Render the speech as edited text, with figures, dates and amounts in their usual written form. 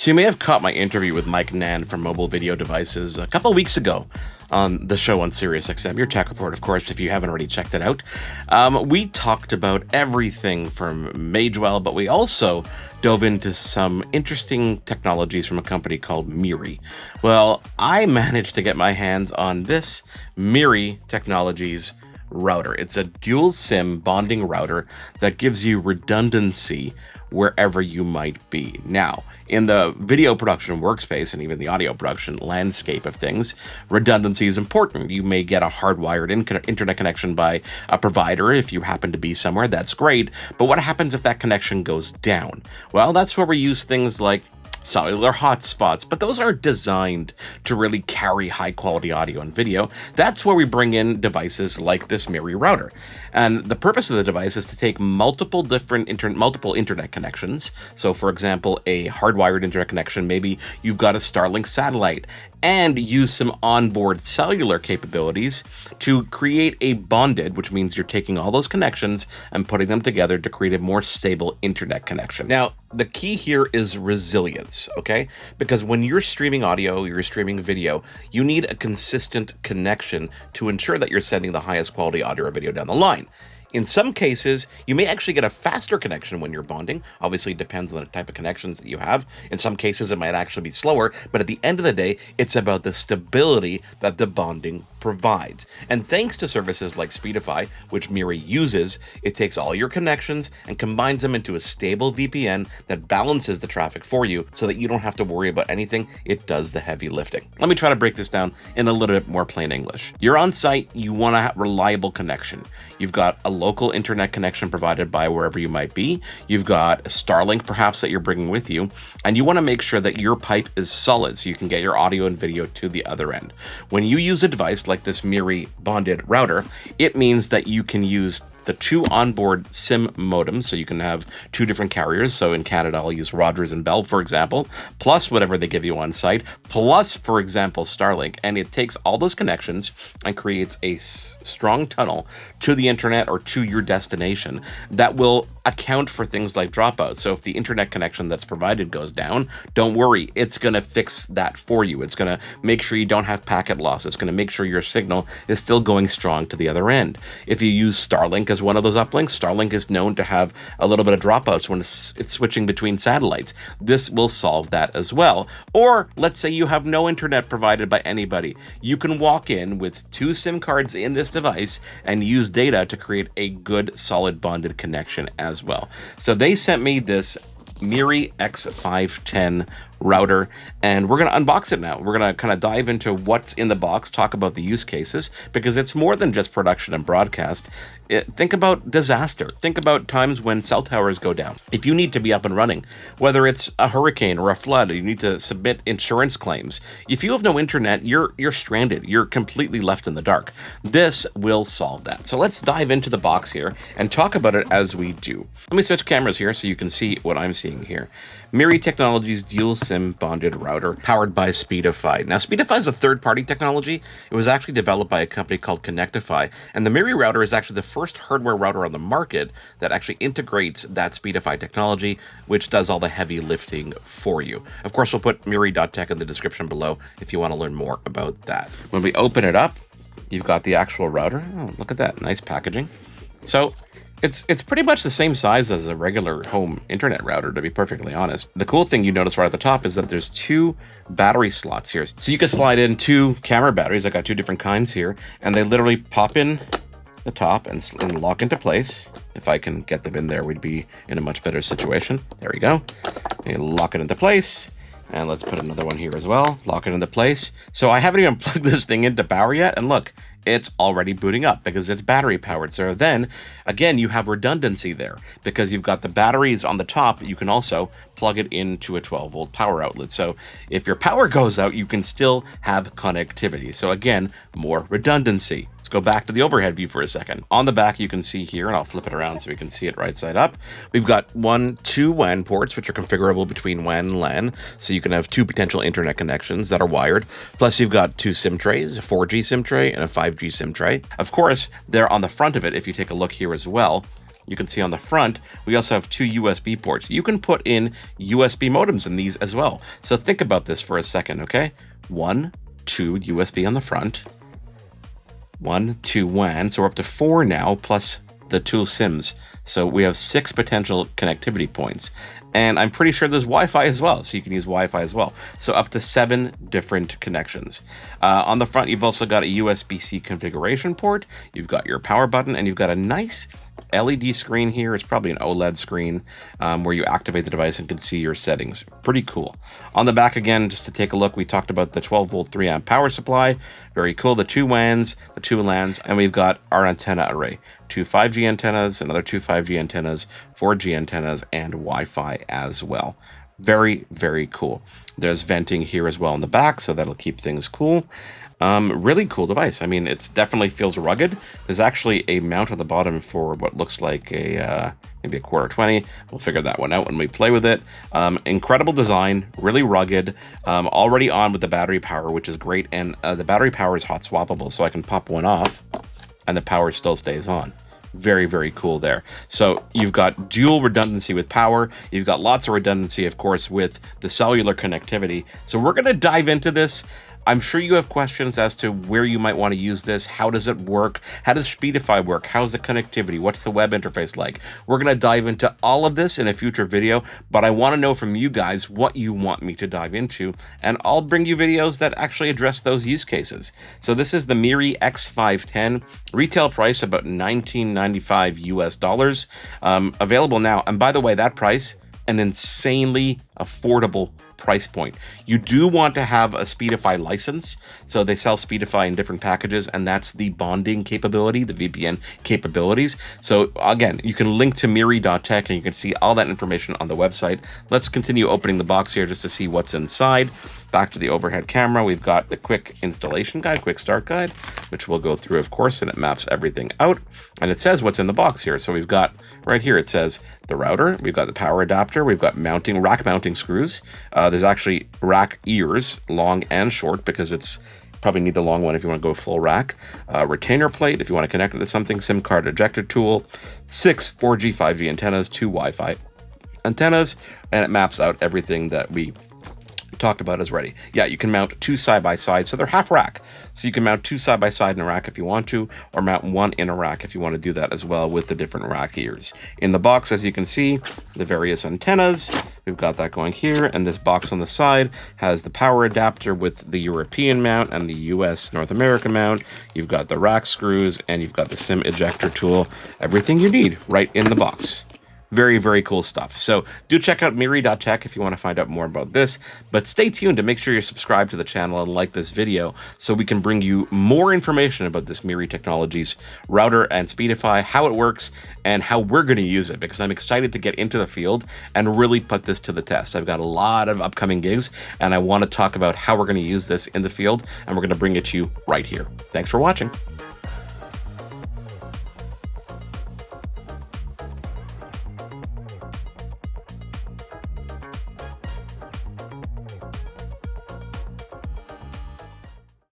So you may have caught my interview with Mike Nan from Mobile Video Devices a couple of weeks ago on the show on SiriusXM, YourTechReport, of course, if you haven't already checked it out. We talked about everything from Magewell, but we also dove into some interesting technologies from a company called MIRI. Well, I managed to get my hands on this Miri Technologies router. It's a dual SIM bonding router that gives you redundancy wherever you might be. Now, in the video production workspace and even the audio production landscape of things, redundancy is important. You may get a hardwired internet connection by a provider if you happen to be somewhere. That's great. But what happens if that connection goes down? Well, that's where we use things like cellular hotspots, but those aren't designed to really carry high quality audio and video. That's where we bring in devices like this MIRI router. And the purpose of the device is to take multiple internet connections. So for example, a hardwired internet connection, maybe you've got a Starlink satellite, and use some onboard cellular capabilities to create a bonded, which means you're taking all those connections and putting them together to create a more stable internet connection. Now, the key here is resilience, okay? Because when you're streaming audio, you're streaming video, you need a consistent connection to ensure that you're sending the highest quality audio or video down the line. In some cases, you may actually get a faster connection when you're bonding. Obviously, it depends on the type of connections that you have. In some cases, it might actually be slower, but at the end of the day, it's about the stability that the bonding provides. And thanks to services like Speedify, which MIRI uses, it takes all your connections and combines them into a stable VPN that balances the traffic for you so that you don't have to worry about anything. It does the heavy lifting. Let me try to break this down in a little bit more plain English. You're on site, you want a reliable connection. You've got a local internet connection provided by wherever you might be. You've got a Starlink perhaps that you're bringing with you, and you want to make sure that your pipe is solid so you can get your audio and video to the other end. When you use a device like this MIRI bonded router, it means that you can use the two onboard SIM modems, so you can have two different carriers. So in Canada, I'll use Rogers and Bell, for example, plus whatever they give you on site, plus, for example, Starlink. And it takes all those connections and creates a strong tunnel to the internet or to your destination that will account for things like dropouts. So if the internet connection that's provided goes down, don't worry, it's going to fix that for you. It's going to make sure you don't have packet loss. It's going to make sure your signal is still going strong to the other end. If you use Starlink as one of those uplinks, Starlink is known to have a little bit of dropouts when it's switching between satellites. This will solve that as well. Or let's say you have no internet provided by anybody. You can walk in with two SIM cards in this device and use data to create a good, solid bonded connection as well. So they sent me this MIRI X510 router, and we're going to unbox it now. We're going to kind of dive into what's in the box, talk about the use cases, because it's more than just production and broadcast. Think about disaster. Think about times when cell towers go down. If you need to be up and running, whether it's a hurricane or a flood, you need to submit insurance claims. If you have no internet, you're stranded. You're completely left in the dark. This will solve that. So let's dive into the box here and talk about it as we do. Let me switch cameras here so you can see what I'm seeing here. MIRI Technologies dual SIM bonded router powered by Speedify. Now, Speedify is a third-party technology. It was actually developed by a company called Connectify, and the MIRI router is actually the first hardware router on the market that actually integrates that Speedify technology, which does all the heavy lifting for you. Of course, we'll put miri.tech in the description below if you want to learn more about that. When we open it up, you've got the actual router. Oh, look at that, nice packaging. So it's pretty much the same size as a regular home internet router, to be perfectly honest. The cool thing you notice right at the top is that there's two battery slots here. So you can slide in two camera batteries. I got two different kinds here, and they literally pop in the top and lock into place. If I can get them in there, we'd be in a much better situation. There we go. You lock it into place. And let's put another one here as well. Lock it into place. So I haven't even plugged this thing into power yet. And look, it's already booting up because it's battery powered. So then, again, you have redundancy there because you've got the batteries on the top. You can also plug it into a 12-volt power outlet. So if your power goes out, you can still have connectivity. So again, more redundancy. Let's go back to the overhead view for a second. On the back, you can see here, and I'll flip it around so we can see it right side up. We've got two WAN ports, which are configurable between WAN and LAN. So you can have two potential internet connections that are wired. Plus, you've got two SIM trays, a 4G SIM tray and a 5G SIM tray. Of course, they're on the front of it. If you take a look here as well, You can see on the front, we also have 2 USB ports. You can put in USB modems in these as well. So think about this for a second, okay? 1, 2 USB on the front, 1, 2 WAN, so we're up to 4 now, plus the 2 SIMs. So we have 6 potential connectivity points. And I'm pretty sure there's Wi-Fi as well, so you can use Wi-Fi as well. So up to 7 different connections. On the front, you've also got a USB-C configuration port, you've got your power button, and you've got a nice LED screen here. It's probably an OLED screen where you activate the device and can see your settings. Pretty cool. On the back again, just to take a look, we talked about the 12 volt 3 amp power supply. Very cool. The 2 WANs, the 2 LANs, and we've got our antenna array. 2 5G antennas, another 2 5G antennas, 4G antennas, and Wi-Fi as well. Very, very cool. There's venting here as well in the back, so that'll keep things cool. Really cool device. I mean, it definitely feels rugged. There's actually a mount on the bottom for what looks like a maybe a quarter 20. We'll figure that one out when we play with it. Incredible design, really rugged. Already on with the battery power, which is great. And the battery power is hot swappable, so I can pop one off and the power still stays on. Very, very cool there. So you've got dual redundancy with power. You've got lots of redundancy, of course, with the cellular connectivity. So we're going to dive into this. I'm sure you have questions as to where you might want to use this. How does it work? How does Speedify work? How's the connectivity? What's the web interface like? We're going to dive into all of this in a future video, but I want to know from you guys what you want me to dive into, and I'll bring you videos that actually address those use cases. So this is the MIRI X510, retail price about $19.95 US. Available now. And by the way, that price, an insanely affordable price point. You do want to have a Speedify license. So they sell Speedify in different packages, and that's the bonding capability, the VPN capabilities. So again, you can link to MIRI.tech and you can see all that information on the website. Let's continue opening the box here just to see what's inside. Back to the overhead camera, we've got the quick installation guide, quick start guide, which we'll go through, of course, and it maps everything out. And it says what's in the box here. So we've got right here, it says the router, we've got the power adapter, we've got rack mounting screws. There's actually rack ears, long and short, because it's probably need the long one if you want to go full rack. Retainer plate if you want to connect it to something, SIM card ejector tool, 6 4G, 5G antennas, 2 Wi-Fi antennas, and it maps out everything that we talked about as ready. Yeah, you can mount 2 side by side, so they're half rack. So you can mount 2 side by side in a rack if you want to, or mount 1 in a rack if you want to do that as well with the different rack ears. In the box, as you can see, the various antennas, we've got that going here, and this box on the side has the power adapter with the European mount and the US North American mount. You've got the rack screws, and you've got the SIM ejector tool. Everything you need right in the box. Very, very cool stuff. So do check out Miri.tech if you want to find out more about this, but stay tuned to make sure you're subscribed to the channel and like this video so we can bring you more information about this Miri Technologies router and Speedify, how it works, and how we're going to use it, because I'm excited to get into the field and really put this to the test. I've got a lot of upcoming gigs, and I want to talk about how we're going to use this in the field, and we're going to bring it to you right here. Thanks for watching.